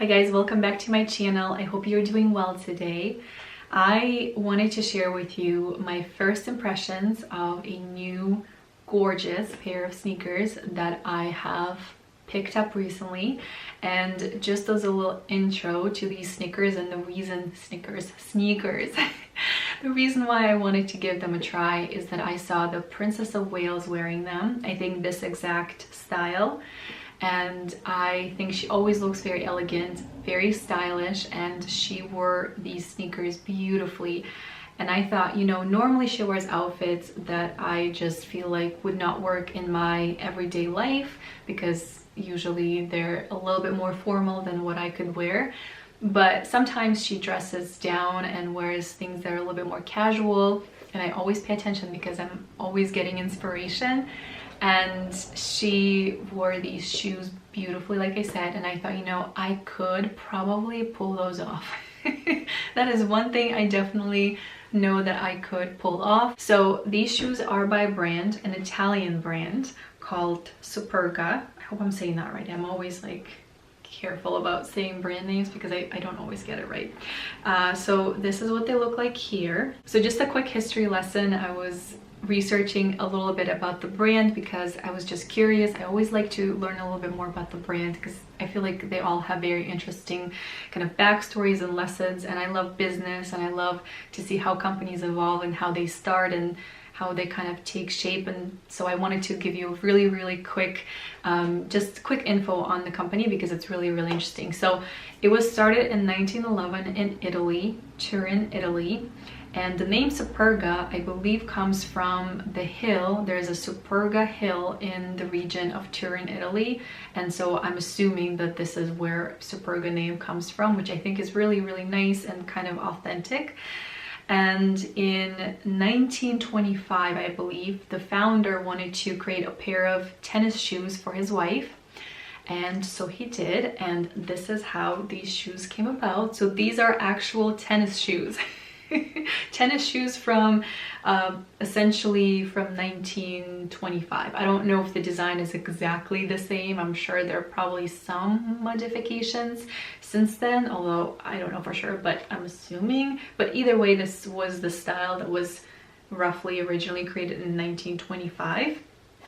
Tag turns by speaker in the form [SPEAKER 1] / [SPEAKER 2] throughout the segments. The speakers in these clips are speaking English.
[SPEAKER 1] Hi guys, welcome back to my channel. I hope you're doing well today. I wanted to share with you my first impressions of a new gorgeous pair of sneakers that I have picked up recently, and just as a little intro to these sneakers and the reason sneakers the reason why I wanted to give them a try is that I saw the Princess of Wales wearing them. I think this exact style, and I think she always looks very elegant, very stylish, and she wore these sneakers beautifully. And I thought, you know, normally she wears outfits that I just feel like would not work in my everyday life because usually they're a little bit more formal than what I could wear. But sometimes she dresses down and wears things that are a little bit more casual, and I always pay attention because I'm always getting inspiration. And she wore these shoes beautifully, like I said, and I thought, you know, I could probably pull those off. That is one thing I definitely know that I could pull off. So these shoes are by a brand, an Italian brand called Superga. I hope I'm saying that right. I'm always like careful about saying brand names because I don't always get it right. So this is what they look like here. So just a quick history lesson. I was researching a little bit about the brand because I was just curious. I always like to learn a little bit more about the brand because I feel like they all have very interesting kind of backstories and lessons, and I love business and I love to see how companies evolve and how they start and how they kind of take shape. And so I wanted to give you a really quick just quick info on the company because it's really interesting. So it was started in 1911 in Italy, Turin, Italy. And the name Superga, I believe, comes from the hill. There's a Superga hill in the region of Turin, Italy. And so I'm assuming that this is where Superga name comes from, which I think is really nice and kind of authentic. And in 1925, I believe, the founder wanted to create a pair of tennis shoes for his wife. And so he did, and this is how these shoes came about. So these are actual tennis shoes. Tennis shoes from essentially from 1925. I don't know if the design is exactly the same. I'm sure there are probably some modifications since then, although I don't know for sure, but I'm assuming. But either way, this was the style that was roughly originally created in 1925.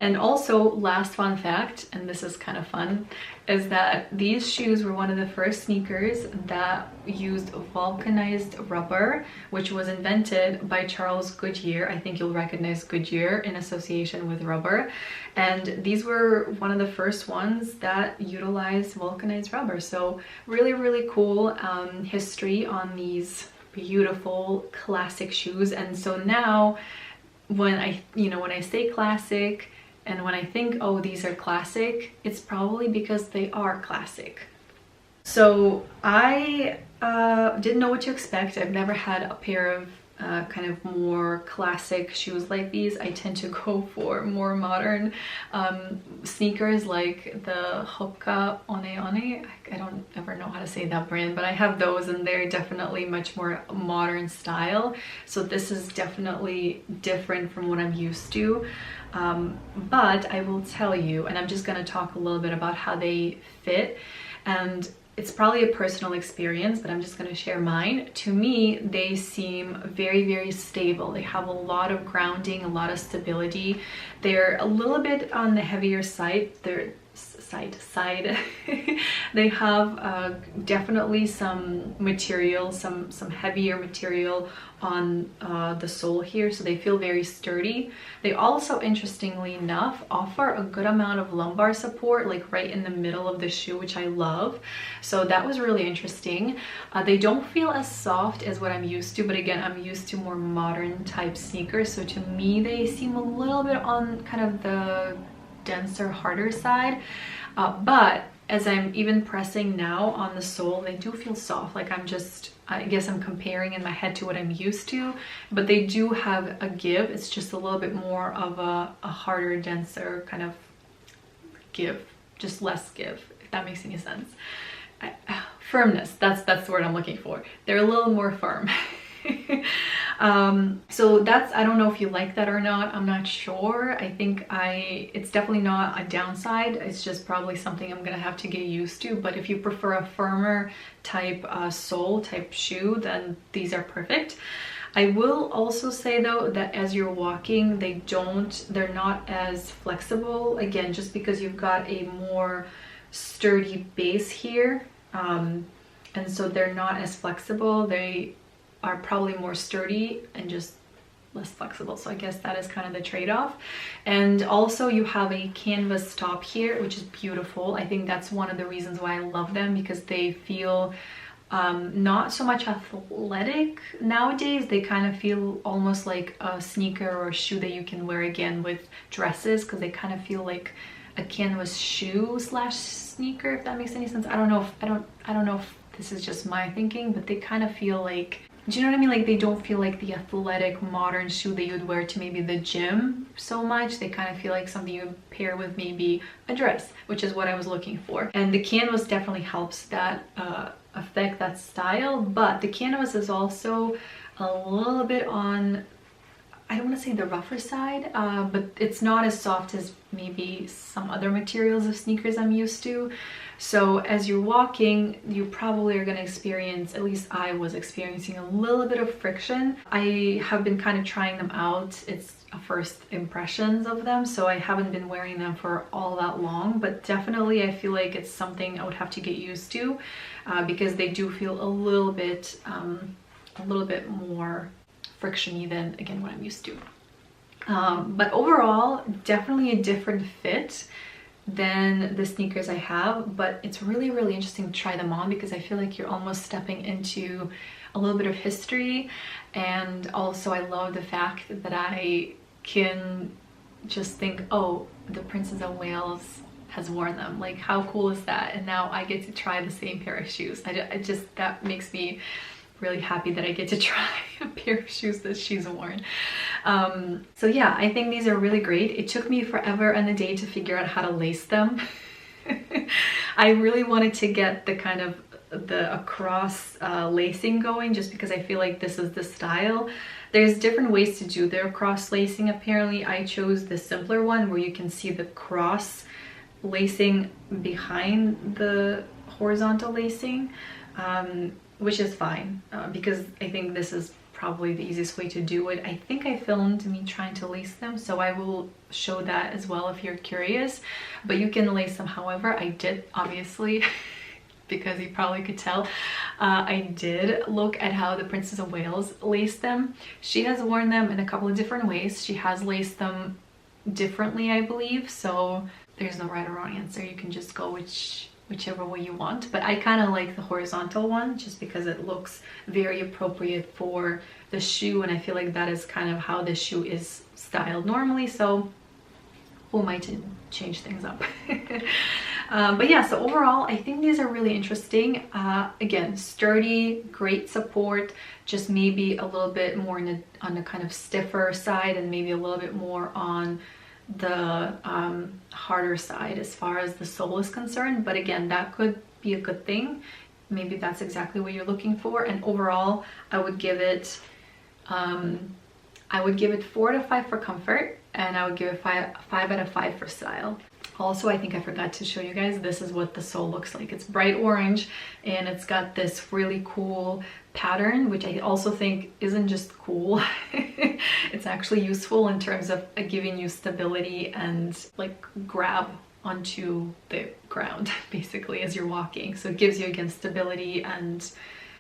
[SPEAKER 1] And also, last fun fact, and this is kind of fun, is that these shoes were one of the first sneakers that used vulcanized rubber, which was invented by Charles Goodyear. I think you'll recognize Goodyear in association with rubber. And these were one of the first ones that utilized vulcanized rubber. So really cool history on these beautiful classic shoes. And so now when I say classic, and when I think, oh, these are classic, it's probably because they are classic. So I didn't know what to expect. I've never had a pair of kind of more classic shoes like these. I tend to go for more modern sneakers like the Hoka One. I don't ever know how to say that brand, but I have those and they're definitely much more modern style. So this is definitely different from what I'm used to. But I will tell you, and I'm just going to talk a little bit about how they fit, and it's probably a personal experience, but I'm just going to share mine. To me, they seem very stable. They have a lot of grounding, a lot of stability. They're a little bit on the heavier side. They're side. They have definitely some material, some heavier material on the sole here, so they feel very sturdy. They also, interestingly enough, offer a good amount of lumbar support, like right in the middle of the shoe, which I love. So that was really interesting. They don't feel as soft as what I'm used to, but again, I'm used to more modern type sneakers, so to me they seem a little bit on kind of the denser, harder side. But as I'm even pressing now on the sole, they do feel soft. Like I guess I'm comparing in my head to what I'm used to, but they do have a give. It's just a little bit more of a harder, denser kind of give, just less give, if that makes any sense. Firmness, that's the word I'm looking for. They're a little more firm. So that's, I don't know if you like that or not, I'm not sure. I think it's definitely not a downside, it's just probably something I'm gonna have to get used to. But if you prefer a firmer type sole type shoe, then these are perfect. I will also say though that as you're walking, they're not as flexible, again, just because you've got a more sturdy base here, and so they're not as flexible. They are probably more sturdy and just less flexible, so I guess that is kind of the trade-off. And also you have a canvas top here, which is beautiful. I think that's one of the reasons why I love them, because they feel not so much athletic nowadays. They kind of feel almost like a sneaker or a shoe that you can wear again with dresses, because they kind of feel like a canvas shoe slash sneaker, if that makes any sense. I don't know if this is just my thinking, but they kind of feel like, do you know what I mean? Like they don't feel like the athletic modern shoe that you'd wear to maybe the gym so much. They kind of feel like something you would pair with maybe a dress, which is what I was looking for. And the canvas definitely helps that affect that style, but the canvas is also a little bit on, I don't want to say the rougher side, but it's not as soft as maybe some other materials of sneakers I'm used to. So as you're walking, you probably are going to experience, at least I was experiencing, a little bit of friction. I have been kind of trying them out. It's a first impressions of them, so I haven't been wearing them for all that long, but definitely I feel like it's something I would have to get used to, because they do feel a little bit more frictiony than, again, what I'm used to. But overall, definitely a different fit than the sneakers I have, but it's really interesting to try them on, because I feel like you're almost stepping into a little bit of history. And also I love the fact that I can just think, oh, the Princess of Wales has worn them, like how cool is that? And now I get to try the same pair of shoes. I just, that makes me really happy that I get to try a pair of shoes that she's worn. So yeah, I think these are really great. It took me forever and a day to figure out how to lace them. I really wanted to get the kind of the across lacing going, just because I feel like this is the style. There's different ways to do their cross lacing. Apparently I chose the simpler one where you can see the cross lacing behind the horizontal lacing, which is fine, because I think this is probably the easiest way to do it. I think I filmed me trying to lace them, so I will show that as well if you're curious. But you can lace them however I did, obviously, because you probably could tell. I did look at how the Princess of Wales laced them. She has worn them in a couple of different ways. She has laced them differently, I believe, so there's no right or wrong answer. You can just go whichever way you want, but I kind of like the horizontal one just because it looks very appropriate for the shoe, and I feel like that is kind of how the shoe is styled normally, so who am I to change things up? But yeah, so overall I think these are really interesting. Again, sturdy, great support, just maybe a little bit more on the kind of stiffer side, and maybe a little bit more on the harder side as far as the sole is concerned. But again, that could be a good thing. Maybe that's exactly what you're looking for. And overall I would give it 4 out of 5 for comfort, and I would give it 5 out of 5 for style. Also, I think I forgot to show you guys, this is what the sole looks like. It's bright orange and it's got this really cool pattern, which I also think isn't just cool. It's actually useful in terms of giving you stability and like grab onto the ground basically as you're walking. So it gives you, again, stability and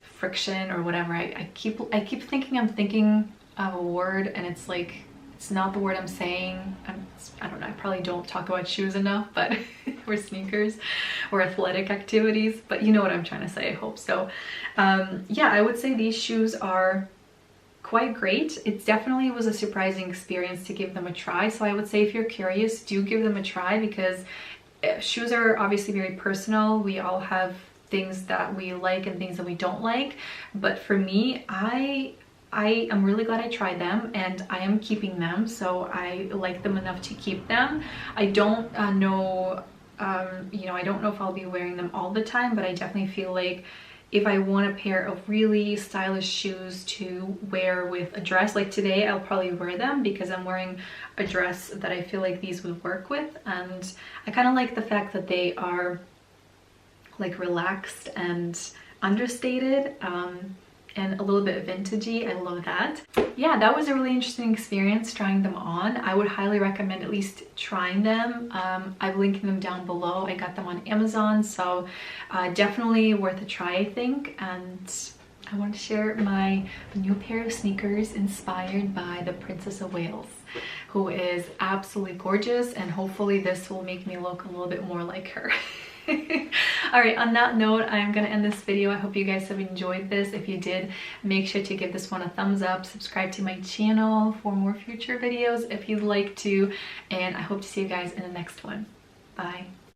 [SPEAKER 1] friction or whatever. I keep thinking I'm thinking of a word and it's like, it's not the word I'm saying. I don't know, I probably don't talk about shoes enough, but or sneakers or athletic activities, but you know what I'm trying to say, I hope so. Yeah, I would say these shoes are quite great. It definitely was a surprising experience to give them a try, so I would say if you're curious, do give them a try, because shoes are obviously very personal. We all have things that we like and things that we don't like, but for me, I am really glad I tried them and I am keeping them, so I like them enough to keep them. I don't know, you know, I don't know if I'll be wearing them all the time, but I definitely feel like if I want a pair of really stylish shoes to wear with a dress, like today I'll probably wear them because I'm wearing a dress that I feel like these would work with. And I kind of like the fact that they are like relaxed and understated, and a little bit vintagey. I love that. Yeah, that was a really interesting experience trying them on. I would highly recommend at least trying them. I've linked them down below. I got them on Amazon, so definitely worth a try, I think. And I want to share my new pair of sneakers inspired by the Princess of Wales, who is absolutely gorgeous, and hopefully this will make me look a little bit more like her. Alright, on that note, I'm gonna end this video. I hope you guys have enjoyed this. If you did, make sure to give this one a thumbs up, subscribe to my channel for more future videos if you'd like to, and I hope to see you guys in the next one. Bye.